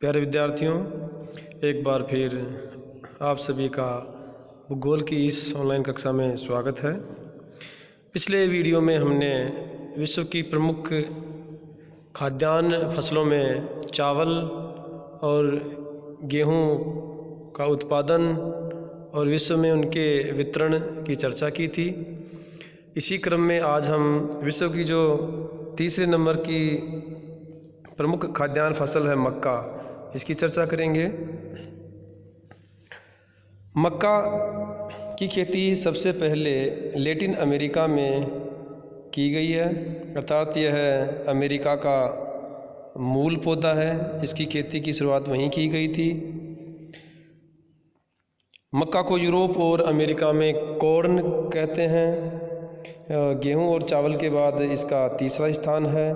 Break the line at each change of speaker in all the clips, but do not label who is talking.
प्यारे विद्यार्थियों, एक बार फिर आप सभी का भूगोल की इस ऑनलाइन कक्षा में स्वागत है। पिछले वीडियो में हमने विश्व की प्रमुख खाद्यान्न फसलों में चावल और गेहूं का उत्पादन और विश्व में उनके वितरण की चर्चा की थी। इसी क्रम में आज हम विश्व की जो तीसरे नंबर की प्रमुख खाद्यान्न फसल है मक्का, इसकी चर्चा करेंगे। मक्का की खेती सबसे पहले लैटिन अमेरिका में की गई है, अर्थात यह अमेरिका का मूल पौधा है। इसकी खेती की शुरुआत वहीं की गई थी। मक्का को यूरोप और अमेरिका में कॉर्न कहते हैं। गेहूं और चावल के बाद इसका तीसरा स्थान है।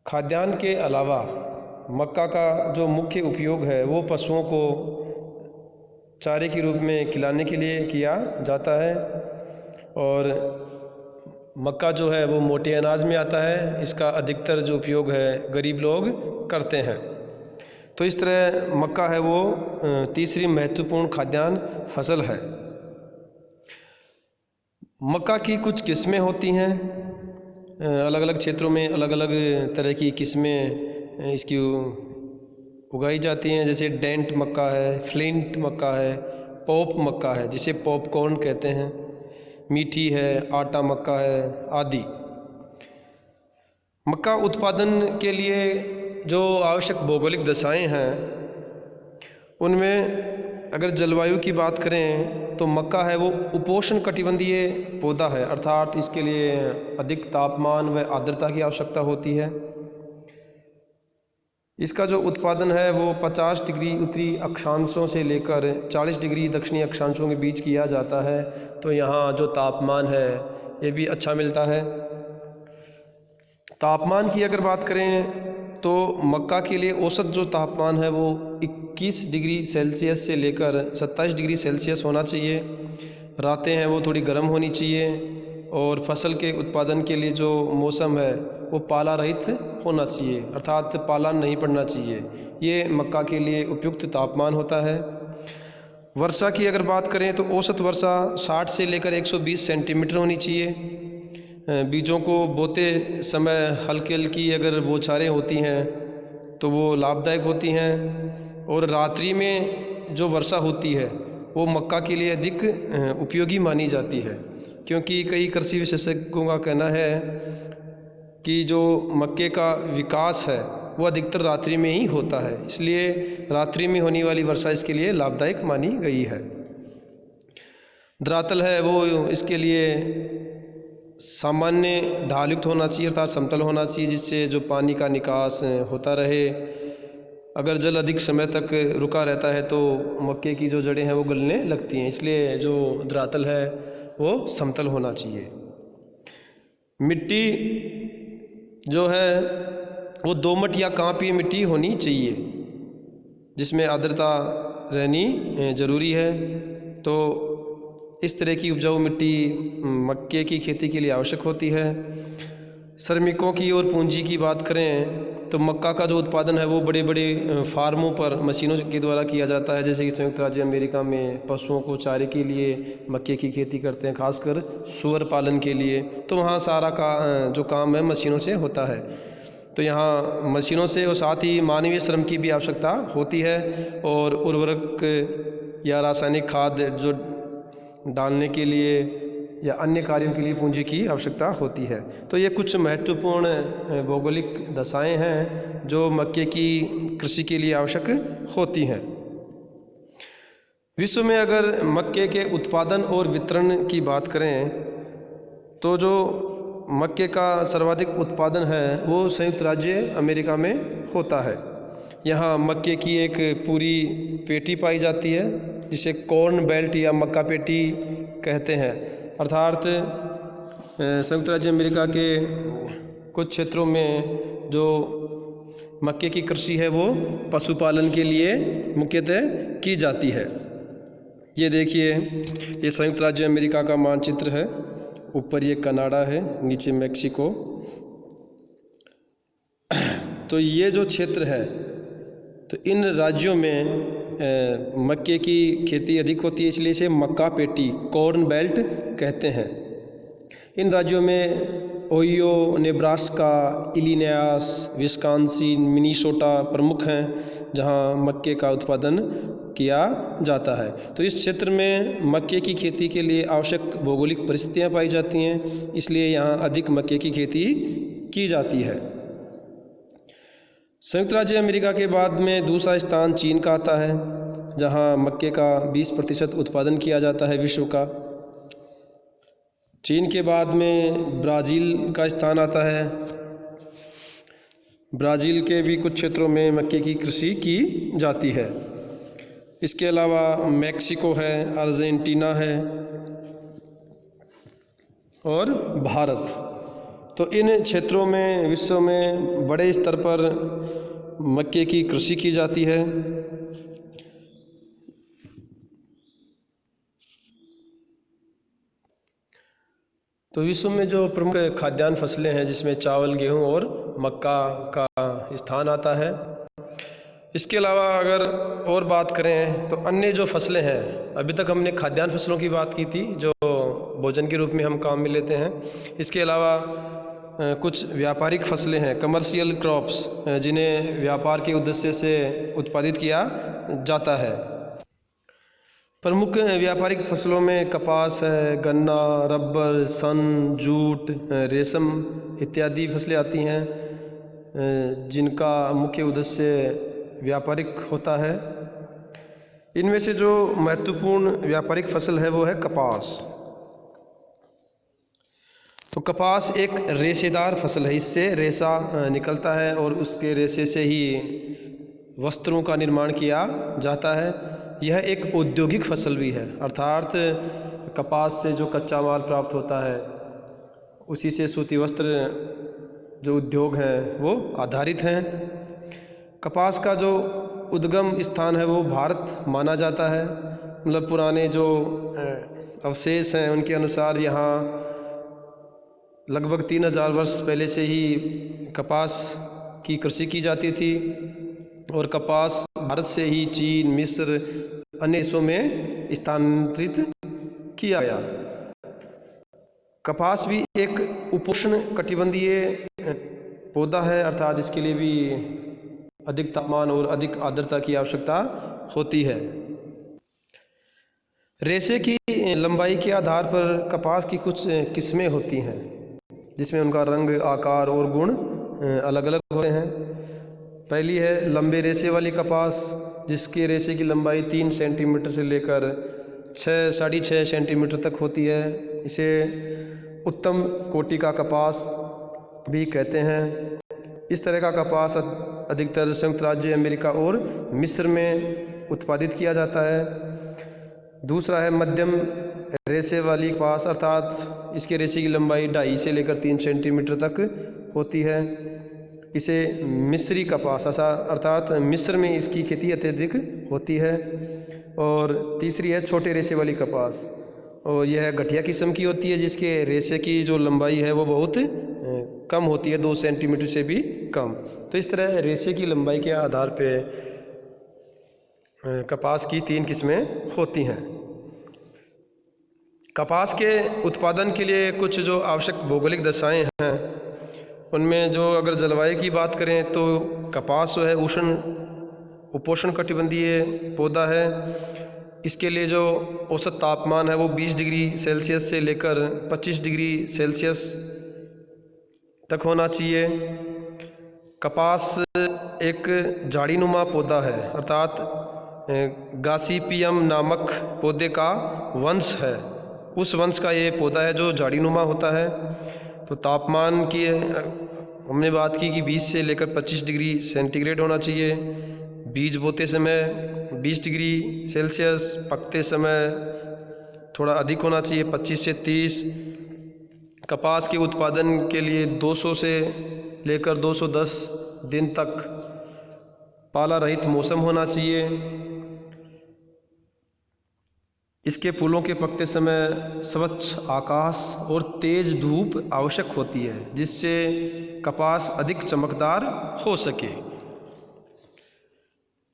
खाद्यान्न के अलावा मक्का का जो मुख्य उपयोग है वो पशुओं को चारे के रूप में खिलाने के लिए किया जाता है। और मक्का जो है वो मोटे अनाज में आता है। इसका अधिकतर जो उपयोग है गरीब लोग करते हैं। तो इस तरह मक्का है वो तीसरी महत्वपूर्ण खाद्यान्न फसल है। मक्का की कुछ किस्में होती हैं। अलग अलग क्षेत्रों में अलग अलग तरह की किस्में इसकी उगाई जाती हैं। जैसे डेंट मक्का है, फ्लिंट मक्का है, पॉप मक्का है जिसे पॉपकॉर्न कहते हैं, मीठी है, आटा मक्का है आदि। मक्का उत्पादन के लिए जो आवश्यक भौगोलिक दशाएं हैं उनमें अगर जलवायु की बात करें तो मक्का है वो उपोष्ण कटिबंधीय पौधा है, अर्थात इसके लिए अधिक तापमान व आर्द्रता की आवश्यकता होती है। इसका जो उत्पादन है वो 50 डिग्री उत्तरी अक्षांशों से लेकर 40 डिग्री दक्षिणी अक्षांशों के बीच किया जाता है। तो यहाँ जो तापमान है ये भी अच्छा मिलता है। तापमान की अगर बात करें तो मक्का के लिए औसत जो तापमान है वो 21 डिग्री सेल्सियस से लेकर 27 डिग्री सेल्सियस होना चाहिए। रातें हैं वो थोड़ी गर्म होनी चाहिए और फसल के उत्पादन के लिए जो मौसम है वो पाला रहित होना चाहिए, अर्थात पाला नहीं पड़ना चाहिए। ये मक्का के लिए उपयुक्त तापमान होता है। वर्षा की अगर बात करें तो औसत वर्षा 60 से लेकर 120 सेंटीमीटर होनी चाहिए। बीजों को बोते समय हल्की हल्की अगर बौछारें होती हैं तो वो लाभदायक होती हैं। और रात्रि में जो वर्षा होती है वो मक्का के लिए अधिक उपयोगी मानी जाती है, क्योंकि कई कृषि विशेषज्ञों का कहना है कि जो मक्के का विकास है वो अधिकतर रात्रि में ही होता है, इसलिए रात्रि में होने वाली वर्षा इसके लिए लाभदायक मानी गई है। धरातल है वो इसके लिए सामान्य ढालयुक्त होना चाहिए, अर्थात समतल होना चाहिए, जिससे जो पानी का निकास होता रहे। अगर जल अधिक समय तक रुका रहता है तो मक्के की जो जड़ें हैं वो गलने लगती हैं, इसलिए जो धरातल है वो समतल होना चाहिए। मिट्टी जो है वो दोमट या कांपीय मिट्टी होनी चाहिए जिसमें आर्द्रता रहनी ज़रूरी है। तो इस तरह की उपजाऊ मिट्टी मक्के की खेती के लिए आवश्यक होती है। श्रमिकों की और पूंजी की बात करें तो मक्का का जो उत्पादन है वो बड़े बड़े फार्मों पर मशीनों के द्वारा किया जाता है। जैसे कि संयुक्त राज्य अमेरिका में पशुओं को चारे के लिए मक्के की खेती करते हैं, खासकर सूअर पालन के लिए। तो वहाँ सारा का जो काम है मशीनों से होता है। तो यहाँ मशीनों से और साथ ही मानवीय श्रम की भी आवश्यकता होती है और उर्वरक या रासायनिक खाद जो डालने के लिए या अन्य कार्यों के लिए पूंजी की आवश्यकता होती है। तो ये कुछ महत्वपूर्ण भौगोलिक दशाएं हैं जो मक्के की कृषि के लिए आवश्यक होती हैं। विश्व में अगर मक्के के उत्पादन और वितरण की बात करें तो जो मक्के का सर्वाधिक उत्पादन है वो संयुक्त राज्य अमेरिका में होता है। यहाँ मक्के की एक पूरी पेटी पाई जाती है जिसे कॉर्न बेल्ट या मक्का पेटी कहते हैं, अर्थात संयुक्त राज्य अमेरिका के कुछ क्षेत्रों में जो मक्के की कृषि है वो पशुपालन के लिए मुख्यतः की जाती है। ये देखिए, ये संयुक्त राज्य अमेरिका का मानचित्र है। ऊपर ये कनाडा है, नीचे मैक्सिको। तो ये जो क्षेत्र है, तो इन राज्यों में मक्के की खेती अधिक होती है, इसलिए इसे मक्का पेटी, कॉर्न बेल्ट कहते हैं। इन राज्यों में Ohio, Nebraska, Illinois, Wisconsin, Minnesota प्रमुख हैं जहां मक्के का उत्पादन किया जाता है। तो इस क्षेत्र में मक्के की खेती के लिए आवश्यक भौगोलिक परिस्थितियां पाई जाती हैं, इसलिए यहाँ अधिक मक्के की खेती की जाती है। संयुक्त राज्य अमेरिका के बाद में दूसरा स्थान चीन का आता है, जहां मक्के का 20% उत्पादन किया जाता है विश्व का। चीन के बाद में ब्राज़ील का स्थान आता है। ब्राज़ील के भी कुछ क्षेत्रों में मक्के की कृषि की जाती है। इसके अलावा मैक्सिको है, अर्जेंटीना है और भारत। तो इन क्षेत्रों में विश्व में बड़े स्तर पर मक्के की कृषि की जाती है। तो विश्व में जो प्रमुख खाद्यान्न फसलें हैं, जिसमें चावल, गेहूं और मक्का का स्थान आता है। इसके अलावा अगर और बात करें तो अन्य जो फसलें हैं, अभी तक हमने खाद्यान्न फसलों की बात की थी जो भोजन के रूप में हम काम में लेते हैं। इसके अलावा कुछ व्यापारिक फसलें हैं, कमर्शियल क्रॉप्स, जिन्हें व्यापार के उद्देश्य से उत्पादित किया जाता है। प्रमुख व्यापारिक फसलों में कपास है, गन्ना, रबर, सन, जूट, रेशम इत्यादि फसलें आती हैं, जिनका मुख्य उद्देश्य व्यापारिक होता है। इनमें से जो महत्वपूर्ण व्यापारिक फसल है वो है कपास। तो कपास एक रेशेदार फसल है, इससे रेशा निकलता है और उसके रेशे से ही वस्त्रों का निर्माण किया जाता है। यह एक औद्योगिक फसल भी है, अर्थात कपास से जो कच्चा माल प्राप्त होता है उसी से सूती वस्त्र जो उद्योग हैं वो आधारित हैं। कपास का जो उद्गम स्थान है वो भारत माना जाता है। मतलब पुराने जो अवशेष हैं उनके अनुसार यहाँ लगभग 3000 वर्ष पहले से ही कपास की कृषि की जाती थी और कपास भारत से ही चीन, मिस्र, अन्य देशों में स्थानांतरित किया गया। कपास भी एक उपोष्ण कटिबंधीय पौधा है, अर्थात इसके लिए भी अधिक तापमान और अधिक आर्द्रता की आवश्यकता होती है। रेशे की लंबाई के आधार पर कपास की कुछ किस्में होती हैं, जिसमें उनका रंग, आकार और गुण अलग अलग होते हैं। पहली है लंबे रेशे वाली कपास, जिसके रेशे की लंबाई 3 सेंटीमीटर से लेकर 6-6.5 सेंटीमीटर तक होती है। इसे उत्तम कोटि का कपास भी कहते हैं। इस तरह का कपास अधिकतर संयुक्त राज्य अमेरिका और मिस्र में उत्पादित किया जाता है। दूसरा है मध्यम रेशे वाली कपास, अर्थात इसके रेशे की लंबाई 2.5 से लेकर 3 सेंटीमीटर तक होती है। इसे मिस्री कपास अर्थात मिस्र में इसकी खेती अत्यधिक होती है। और तीसरी है छोटे रेशे वाली कपास, और यह घटिया किस्म की होती है, जिसके रेशे की जो लंबाई है वो बहुत कम होती है, 2 सेंटीमीटर से भी कम। तो इस तरह रेशे की लंबाई के आधार पे कपास की 3 किस्में होती हैं। कपास के उत्पादन के लिए कुछ जो आवश्यक भौगोलिक दशाएं हैं, उनमें जो अगर जलवायु की बात करें तो कपास जो है उपोष्ण कटिबंधीय पौधा है। इसके लिए जो औसत तापमान है वो 20 डिग्री सेल्सियस से लेकर 25 डिग्री सेल्सियस तक होना चाहिए। कपास एक झाड़ीनुमा पौधा है, अर्थात गॉसिपियम नामक पौधे का वंश है। उस वंश का ये पौधा है जो झाड़ीनुमा होता है। तो तापमान की हमने बात की कि 20 से लेकर 25 डिग्री सेंटीग्रेड होना चाहिए। बीज बोते समय 20 डिग्री सेल्सियस, पकते समय थोड़ा अधिक होना चाहिए, 25 से 30। कपास के उत्पादन के लिए 200 से लेकर 210 दिन तक पाला रहित मौसम होना चाहिए। इसके फूलों के पकते समय स्वच्छ आकाश और तेज धूप आवश्यक होती है, जिससे कपास अधिक चमकदार हो सके।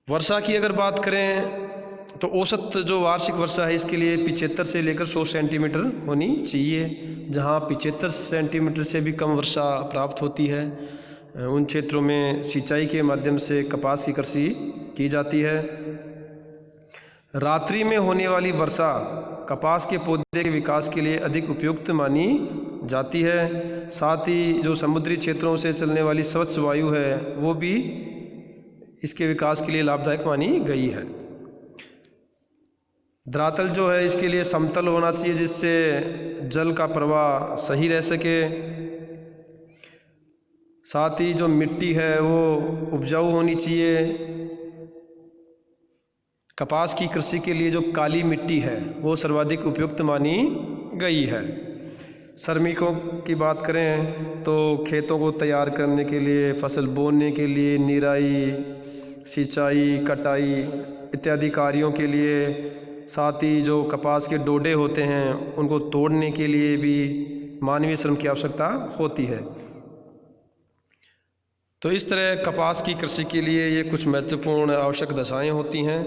वर्षा की अगर बात करें तो औसत जो वार्षिक वर्षा है इसके लिए 75 से लेकर 100 सेंटीमीटर होनी चाहिए। जहां 75 सेंटीमीटर से भी कम वर्षा प्राप्त होती है उन क्षेत्रों में सिंचाई के माध्यम से कपास की कृषि की जाती है। रात्रि में होने वाली वर्षा कपास के पौधे के विकास के लिए अधिक उपयुक्त मानी जाती है। साथ ही जो समुद्री क्षेत्रों से चलने वाली स्वच्छ वायु है वो भी इसके विकास के लिए लाभदायक मानी गई है। धरातल जो है इसके लिए समतल होना चाहिए, जिससे जल का प्रवाह सही रह सके। साथ ही जो मिट्टी है वो उपजाऊ होनी चाहिए। कपास की कृषि के लिए जो काली मिट्टी है वो सर्वाधिक उपयुक्त मानी गई है। श्रमिकों की बात करें तो खेतों को तैयार करने के लिए, फसल बोने के लिए, निराई, सिंचाई, कटाई इत्यादि कार्यों के लिए, साथ ही जो कपास के डोडे होते हैं उनको तोड़ने के लिए भी मानवीय श्रम की आवश्यकता होती है। तो इस तरह कपास की कृषि के लिए ये कुछ महत्वपूर्ण आवश्यक दशाएं होती हैं।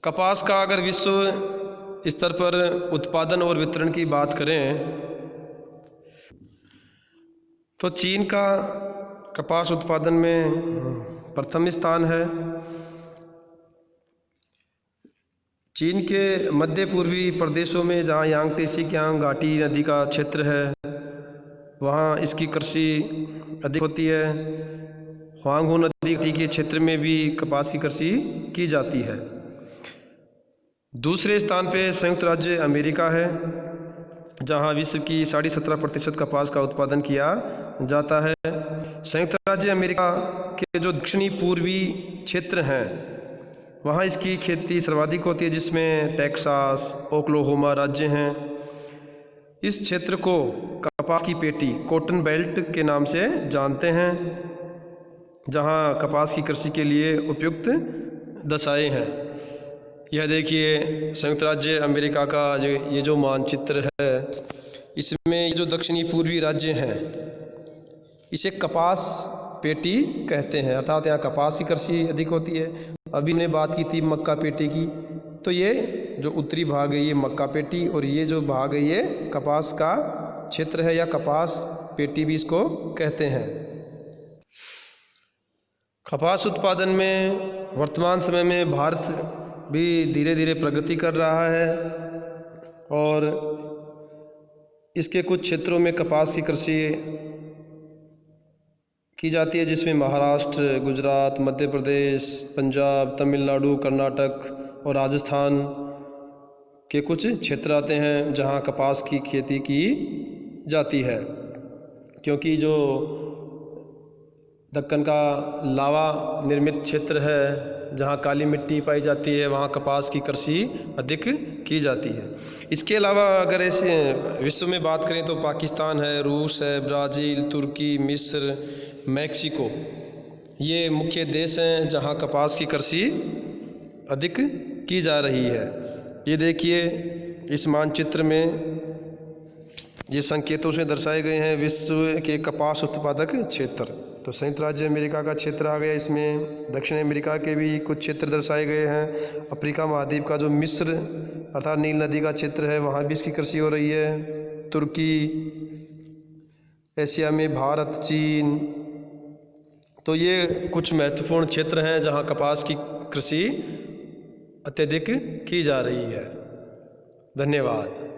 कपास का अगर विश्व स्तर पर उत्पादन और वितरण की बात करें तो चीन का कपास उत्पादन में प्रथम स्थान है। चीन के मध्य पूर्वी प्रदेशों में जहाँ यांगत्से कियांग घाटी नदी का क्षेत्र है वहाँ इसकी कृषि अधिक होती है। हुआंगहो नदी के क्षेत्र में भी कपास की कृषि की जाती है। दूसरे स्थान पे संयुक्त राज्य अमेरिका है, जहाँ विश्व की 17.5% कपास का उत्पादन किया जाता है। संयुक्त राज्य अमेरिका के जो दक्षिणी पूर्वी क्षेत्र हैं वहाँ इसकी खेती सर्वाधिक होती है, जिसमें टेक्सास, ओक्लाहोमा राज्य हैं। इस क्षेत्र को कपास की पेटी, कॉटन बेल्ट के नाम से जानते हैं, जहाँ कपास की कृषि के लिए उपयुक्त दशाएं हैं। यह देखिए संयुक्त राज्य अमेरिका का ये जो मानचित्र है, इसमें जो दक्षिणी पूर्वी राज्य हैं इसे कपास पेटी कहते हैं, अर्थात यहाँ कपास की कृषि अधिक होती है। अभी हमने बात की थी मक्का पेटी की, तो ये जो उत्तरी भाग है ये मक्का पेटी और ये जो भाग है ये कपास का क्षेत्र है या कपास पेटी भी इसको कहते हैं। कपास उत्पादन में वर्तमान समय में भारत भी धीरे धीरे प्रगति कर रहा है और इसके कुछ क्षेत्रों में कपास की कृषि की जाती है, जिसमें महाराष्ट्र, गुजरात, मध्य प्रदेश, पंजाब, तमिलनाडु, कर्नाटक और राजस्थान के कुछ क्षेत्र आते हैं जहां कपास की खेती की जाती है। क्योंकि जो दक्कन का लावा निर्मित क्षेत्र है जहां काली मिट्टी पाई जाती है वहां कपास की कृषि अधिक की जाती है। इसके अलावा अगर ऐसे विश्व में बात करें तो पाकिस्तान है, रूस है, ब्राज़ील, तुर्की, मिस्र, मैक्सिको ये मुख्य देश हैं जहां कपास की कृषि अधिक की जा रही है। ये देखिए इस मानचित्र में ये संकेतों से दर्शाए गए हैं विश्व के कपास उत्पादक क्षेत्र। तो संयुक्त राज्य अमेरिका का क्षेत्र आ गया, इसमें दक्षिण अमेरिका के भी कुछ क्षेत्र दर्शाए गए हैं। अफ्रीका महाद्वीप का जो मिस्र अर्थात नील नदी का क्षेत्र है वहाँ भी इसकी कृषि हो रही है। तुर्की, एशिया में भारत, चीन, तो ये कुछ महत्वपूर्ण क्षेत्र हैं जहाँ कपास की कृषि अत्यधिक की जा रही है। धन्यवाद।